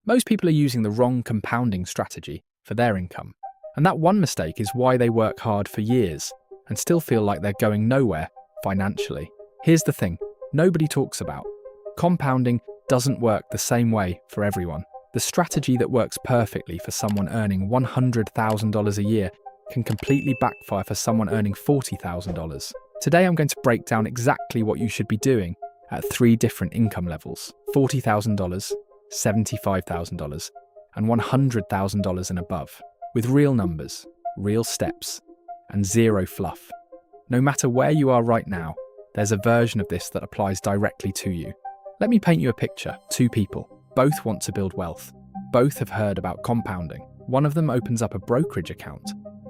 Most people are using the wrong compounding strategy for their income. And that one mistake is why they work hard for years and still feel like they're going nowhere financially. Here's the thing nobody talks about. Compounding doesn't work the same way for everyone. The strategy that works perfectly for someone earning $100,000 a year can completely backfire for someone earning $40,000. Today I'm going to break down exactly what you should be doing at 3 different income levels: $40,000, $75,000, and $100,000 and above, with real numbers, real steps, and zero fluff. No matter where you are right now, there's a version of this that applies directly to you. Let me paint you a picture. 2 people, both want to build wealth. Both have heard about compounding. One of them opens up a brokerage account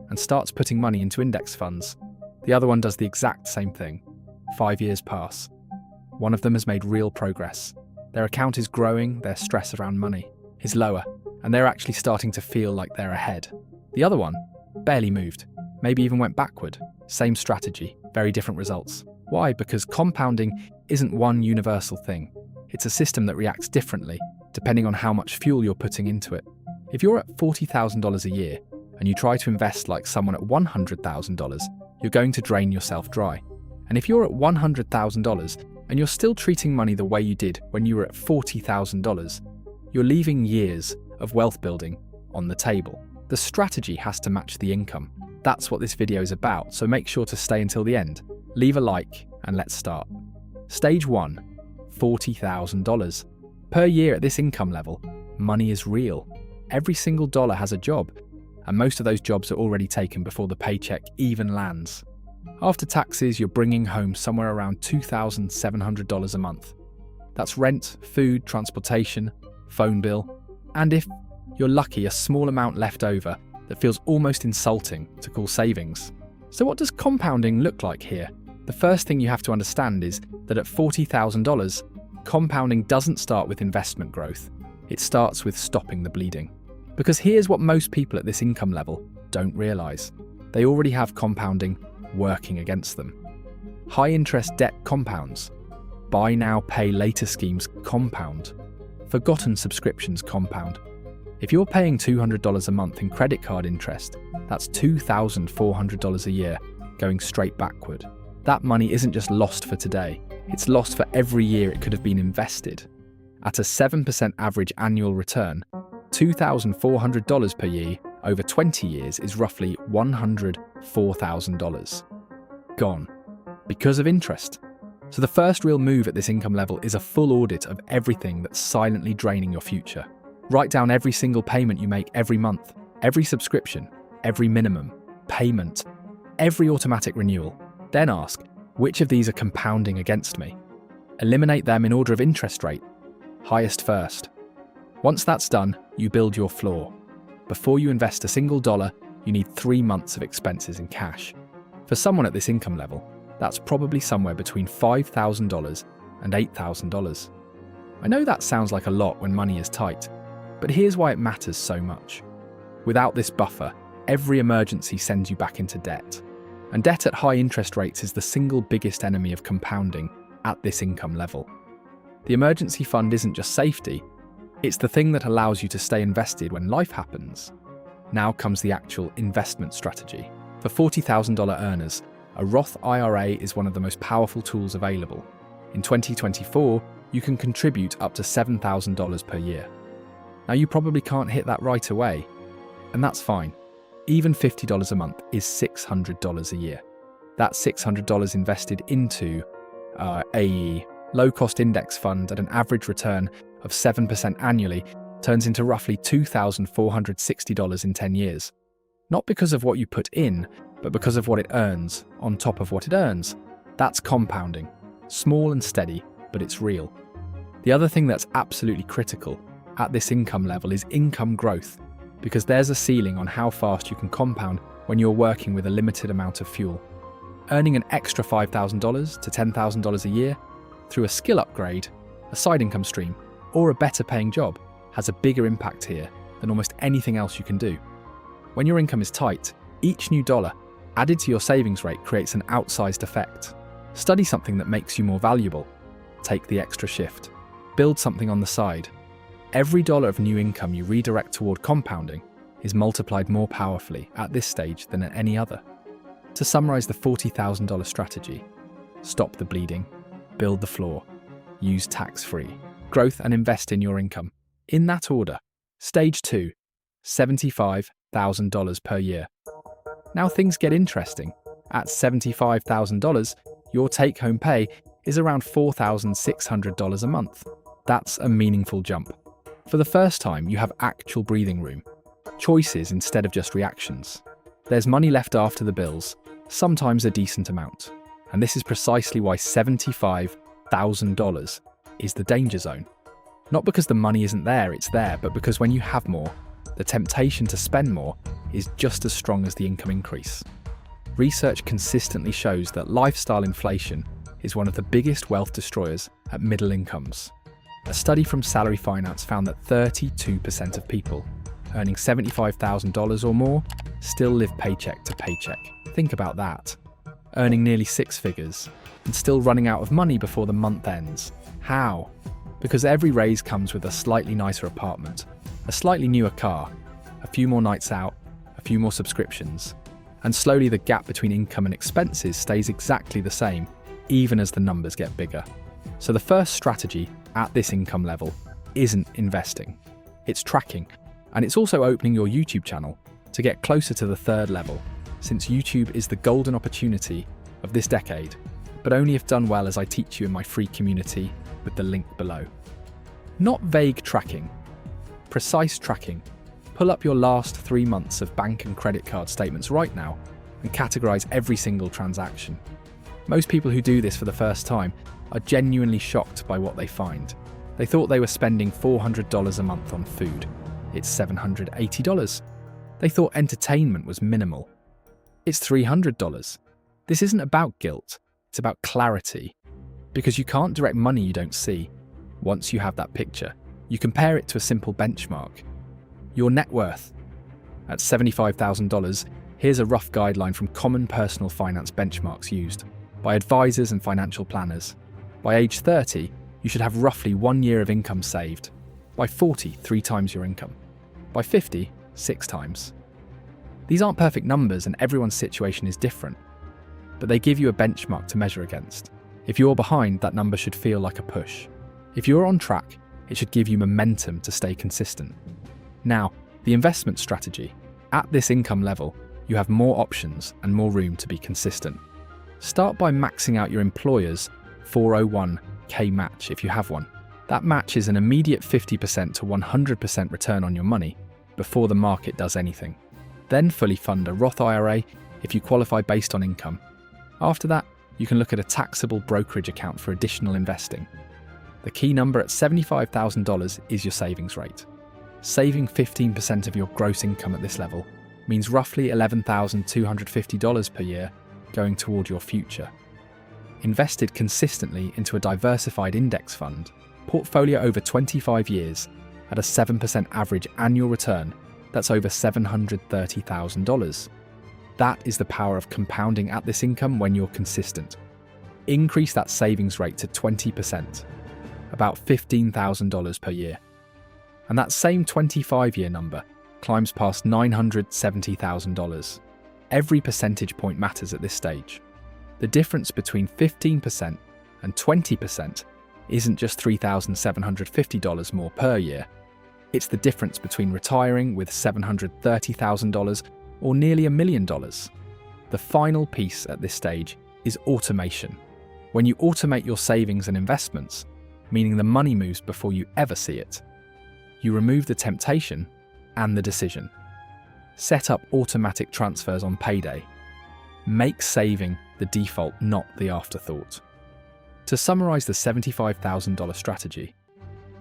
and starts putting money into index funds. The other one does the exact same thing. 5 years pass. One of them has made real progress. Their account is growing, their stress around money is lower, and they're actually starting to feel like they're ahead. The other one barely moved, maybe even went backward. Same strategy, very different results. Why? Because compounding isn't one universal thing. It's a system that reacts differently, depending on how much fuel you're putting into it. If you're at $40,000 a year, and you try to invest like someone at $100,000, you're going to drain yourself dry. And if you're at $100,000 and you're still treating money the way you did when you were at $40,000, you're leaving years of wealth building on the table. The strategy has to match the income. That's what this video is about, so make sure to stay until the end. Leave a like and let's start. Stage 1, $40,000. Per year at this income level, money is real. Every single dollar has a job, and most of those jobs are already taken before the paycheck even lands. After taxes, you're bringing home somewhere around $2,700 a month. That's rent, food, transportation, phone bill, and if you're lucky, a small amount left over that feels almost insulting to call savings. So what does compounding look like here? The first thing you have to understand is that at $40,000, compounding doesn't start with investment growth. It starts with stopping the bleeding. Because here's what most people at this income level don't realize. They already have compounding working against them. High interest debt compounds. Buy now, pay later schemes compound. Forgotten subscriptions compound. If you're paying $200 a month in credit card interest, that's $2,400 a year going straight backward. That money isn't just lost for today, it's lost for every year it could have been invested. At a 7% average annual return, $2,400 per year over 20 years is roughly $104,000. Gone. Because of interest. So the first real move at this income level is a full audit of everything that's silently draining your future. Write down every single payment you make every month, every subscription, every minimum, payment, every automatic renewal. Then ask, which of these are compounding against me? Eliminate them in order of interest rate, highest first. Once that's done, you build your floor. Before you invest a single dollar, you need 3 months of expenses in cash. For someone at this income level, that's probably somewhere between $5,000 and $8,000. I know that sounds like a lot when money is tight, but here's why it matters so much. Without this buffer, every emergency sends you back into debt. And debt at high interest rates is the single biggest enemy of compounding at this income level. The emergency fund isn't just safety, it's the thing that allows you to stay invested when life happens. Now comes the actual investment strategy. For $40,000 earners, a Roth IRA is one of the most powerful tools available. In 2024, you can contribute up to $7,000 per year. Now you probably can't hit that right away, and that's fine. Even $50 a month is $600 a year. That's $600 invested into a low-cost index fund at an average return of 7% annually turns into roughly $2,460 in 10 years. Not because of what you put in, but because of what it earns on top of what it earns. That's compounding. Small and steady, but it's real. The other thing that's absolutely critical at this income level is income growth, because there's a ceiling on how fast you can compound when you're working with a limited amount of fuel. Earning an extra $5,000 to $10,000 a year through a skill upgrade, a side income stream, or a better paying job has a bigger impact here than almost anything else you can do. When your income is tight, each new dollar added to your savings rate creates an outsized effect. Study something that makes you more valuable. Take the extra shift. Build something on the side. Every dollar of new income you redirect toward compounding is multiplied more powerfully at this stage than at any other. To summarize the $40,000 strategy: stop the bleeding, build the floor, use tax-free, growth and invest in your income. In that order. Stage 2, $75,000 per year. Now things get interesting. At $75,000, your take-home pay is around $4,600 a month. That's a meaningful jump. For the first time, you have actual breathing room. Choices instead of just reactions. There's money left after the bills, sometimes a decent amount. And this is precisely why $75,000 is the danger zone. Not because the money isn't there, it's there, but because when you have more, the temptation to spend more is just as strong as the income increase. Research consistently shows that lifestyle inflation is one of the biggest wealth destroyers at middle incomes. A study from Salary Finance found that 32% of people earning $75,000 or more still live paycheck to paycheck. Think about that. Earning nearly six figures and still running out of money before the month ends. How? Because every raise comes with a slightly nicer apartment, a slightly newer car, a few more nights out, a few more subscriptions, and slowly the gap between income and expenses stays exactly the same, even as the numbers get bigger. So the first strategy at this income level isn't investing, it's tracking, and it's also opening your YouTube channel to get closer to the third level, since YouTube is the golden opportunity of this decade, but only if done well, as I teach you in my free community with the link below. Not vague tracking, precise tracking. Pull up your last 3 months of bank and credit card statements right now and categorize every single transaction. Most people who do this for the first time are genuinely shocked by what they find. They thought they were spending $400 a month on food. It's $780. They thought entertainment was minimal. It's $300. This isn't about guilt, it's about clarity. Because you can't direct money you don't see. Once you have that picture, you compare it to a simple benchmark. Your net worth. At $75,000, here's a rough guideline from common personal finance benchmarks used by advisors and financial planners. By age 30, you should have roughly 1 year of income saved. By 40, 3 times your income. By 50, 6 times. These aren't perfect numbers and everyone's situation is different, but they give you a benchmark to measure against. If you're behind, that number should feel like a push. If you're on track, it should give you momentum to stay consistent. Now, the investment strategy. At this income level, you have more options and more room to be consistent. Start by maxing out your employer's 401k match if you have one. That match is an immediate 50% to 100% return on your money before the market does anything. Then fully fund a Roth IRA if you qualify based on income. After that, you can look at a taxable brokerage account for additional investing. The key number at $75,000 is your savings rate. Saving 15% of your gross income at this level means roughly $11,250 per year going toward your future. Invested consistently into a diversified index fund, portfolio over 25 years at a 7% average annual return, that's over $730,000. That is the power of compounding at this income when you're consistent. Increase that savings rate to 20%, about $15,000 per year. And that same 25-year number climbs past $970,000. Every percentage point matters at this stage. The difference between 15% and 20% isn't just $3,750 more per year. It's the difference between retiring with $730,000 or nearly $1 million. The final piece at this stage is automation. When you automate your savings and investments, meaning the money moves before you ever see it, you remove the temptation and the decision. Set up automatic transfers on payday. Make saving the default, not the afterthought. To summarize the $75,000 strategy: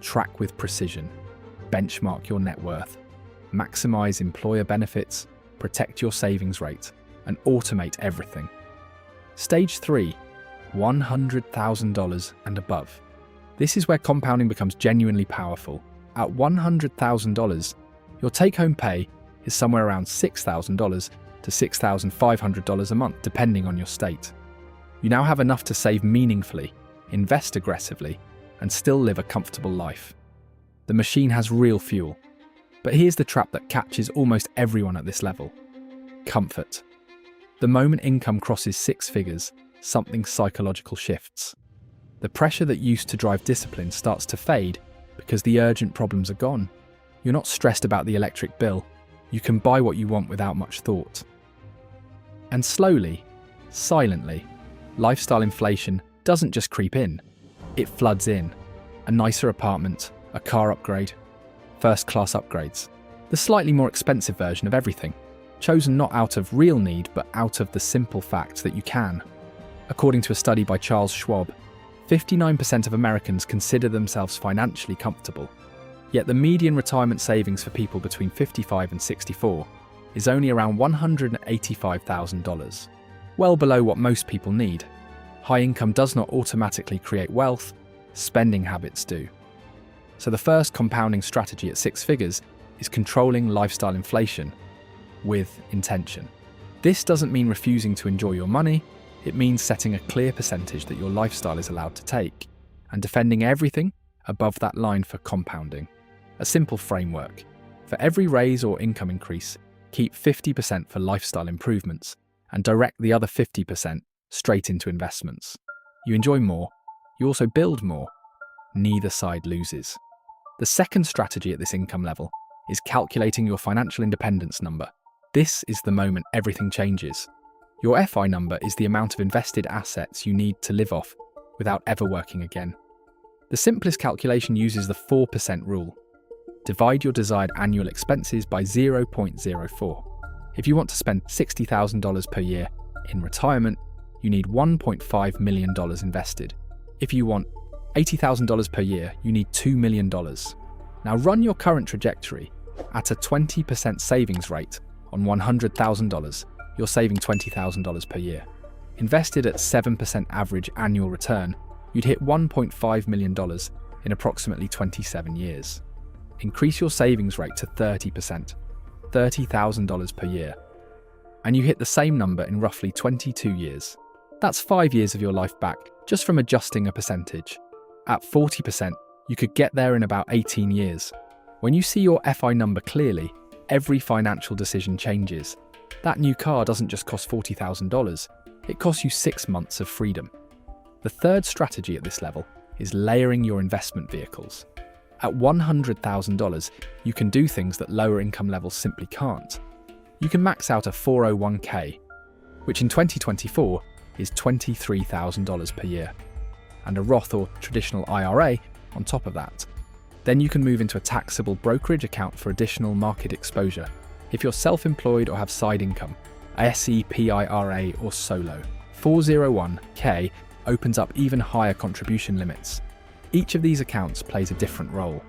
track with precision, benchmark your net worth, maximize employer benefits, protect your savings rate, and automate everything. Stage 3, $100,000 and above. This is where compounding becomes genuinely powerful. At $100,000, your take-home pay is somewhere around $6,000 to $6,500 a month, depending on your state. You now have enough to save meaningfully, invest aggressively, and still live a comfortable life. The machine has real fuel. But here's the trap that catches almost everyone at this level. Comfort. The moment income crosses six figures, something psychological shifts. The pressure that used to drive discipline starts to fade because the urgent problems are gone. You're not stressed about the electric bill. You can buy what you want without much thought. And slowly, silently, lifestyle inflation doesn't just creep in, it floods in. A nicer apartment, a car upgrade, first-class upgrades. The slightly more expensive version of everything, chosen not out of real need but out of the simple fact that you can. According to a study by Charles Schwab, 59% of Americans consider themselves financially comfortable. Yet the median retirement savings for people between 55 and 64 is only around $185,000, well below what most people need. High income does not automatically create wealth, spending habits do. So the first compounding strategy at six figures is controlling lifestyle inflation with intention. This doesn't mean refusing to enjoy your money, it means setting a clear percentage that your lifestyle is allowed to take, and defending everything above that line for compounding. A simple framework. For every raise or income increase, keep 50% for lifestyle improvements, and direct the other 50% straight into investments. You enjoy more, you also build more. Neither side loses. The second strategy at this income level is calculating your financial independence number. This is the moment everything changes. Your FI number is the amount of invested assets you need to live off without ever working again. The simplest calculation uses the 4% rule. Divide your desired annual expenses by 0.04. If you want to spend $60,000 per year in retirement, you need $1.5 million invested. If you want $80,000 per year, you need $2 million. Now run your current trajectory at a 20% savings rate on $100,000. You're saving $20,000 per year. Invested at 7% average annual return, you'd hit $1.5 million in approximately 27 years. Increase your savings rate to 30%, $30,000 per year, and you hit the same number in roughly 22 years. That's 5 years of your life back, just from adjusting a percentage. At 40%, you could get there in about 18 years. When you see your FI number clearly, every financial decision changes. That new car doesn't just cost $40,000, it costs you 6 months of freedom. The third strategy at this level is layering your investment vehicles. At $100,000, you can do things that lower income levels simply can't. You can max out a 401k, which in 2024 is $23,000 per year, and a Roth or traditional IRA on top of that. Then you can move into a taxable brokerage account for additional market exposure. If you're self-employed or have side income, a SEPIRA or solo. 401k opens up even higher contribution limits. Each of these accounts plays a different role.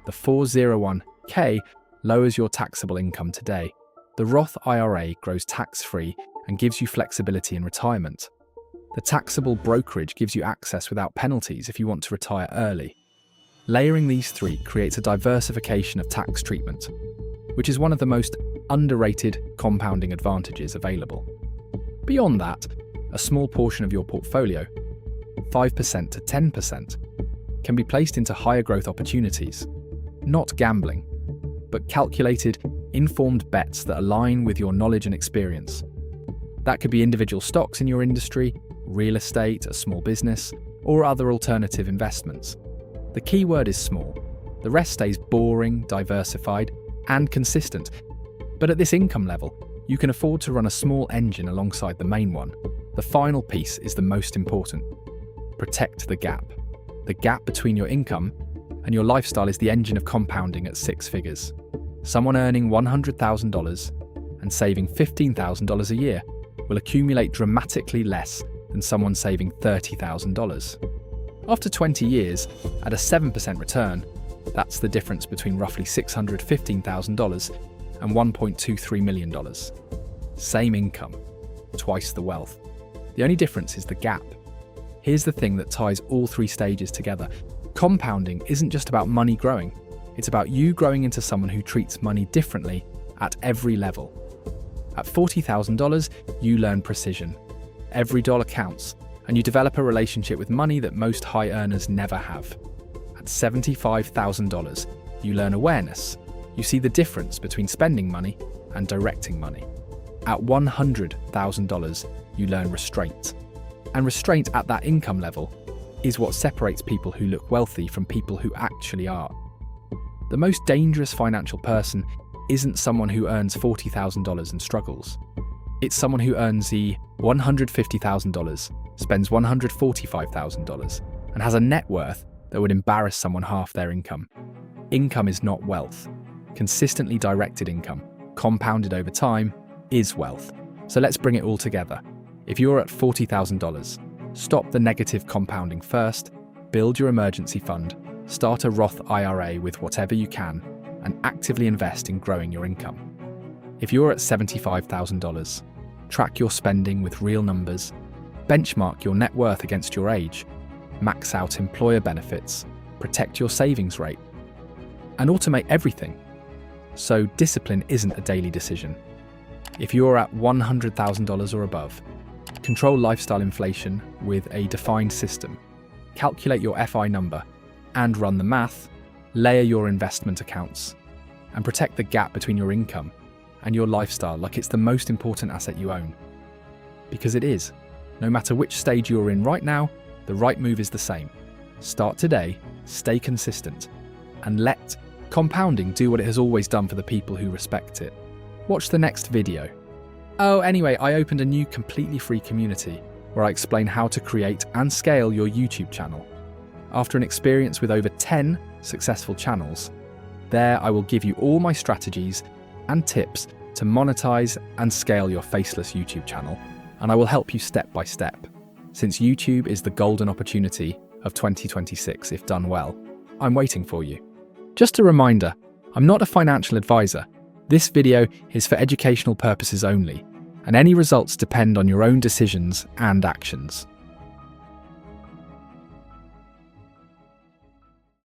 The 401k lowers your taxable income today. The Roth IRA grows tax-free and gives you flexibility in retirement. The taxable brokerage gives you access without penalties if you want to retire early. Layering these three creates a diversification of tax treatment, which is one of the most underrated compounding advantages available. Beyond that, a small portion of your portfolio, 5% to 10%, can be placed into higher growth opportunities. Not gambling, but calculated, informed bets that align with your knowledge and experience. That could be individual stocks in your industry, real estate, a small business, or other alternative investments. The key word is small. The rest stays boring, diversified, and consistent. But at this income level, you can afford to run a small engine alongside the main one. The final piece is the most important. Protect the gap. The gap between your income and your lifestyle is the engine of compounding at 6 figures. Someone earning $100,000 and saving $15,000 a year will accumulate dramatically less than someone saving $30,000. After 20 years, at a 7% return, that's the difference between roughly $615,000 and $1.23 million. Same income, twice the wealth. The only difference is the gap. Here's the thing that ties all three stages together. Compounding isn't just about money growing. It's about you growing into someone who treats money differently at every level. At $40,000, you learn precision. Every dollar counts, and you develop a relationship with money that most high earners never have. At At $75,000, you learn awareness. You see the difference between spending money and directing money. At $100,000, you learn restraint. And restraint at that income level is what separates people who look wealthy from people who actually are. The most dangerous financial person isn't someone who earns $40,000 and struggles. It's someone who earns the $150,000, spends $145,000, and has a net worth that would embarrass someone half their income. Income is not wealth. Consistently directed income, compounded over time, is wealth. So let's bring it all together. If you're at $40,000, stop the negative compounding first, build your emergency fund, start a Roth IRA with whatever you can, and actively invest in growing your income. If you're at $75,000, track your spending with real numbers, benchmark your net worth against your age, max out employer benefits, protect your savings rate, and automate everything. So discipline isn't a daily decision. If you're at $100,000 or above, control lifestyle inflation with a defined system, calculate your FI number and run the math, layer your investment accounts, and protect the gap between your income and your lifestyle like it's the most important asset you own. Because it is. No matter which stage you're in right now, the right move is the same. Start today, stay consistent, and let compounding do what it has always done for the people who respect it. Watch the next video. Oh, anyway, I opened a new completely free community where I explain how to create and scale your YouTube channel. After an experience with over 10 successful channels, there I will give you all my strategies and tips to monetize and scale your faceless YouTube channel, and I will help you step by step. Since YouTube is the golden opportunity of 2026 if done well, I'm waiting for you. Just a reminder, I'm not a financial advisor. This video is for educational purposes only, and any results depend on your own decisions and actions.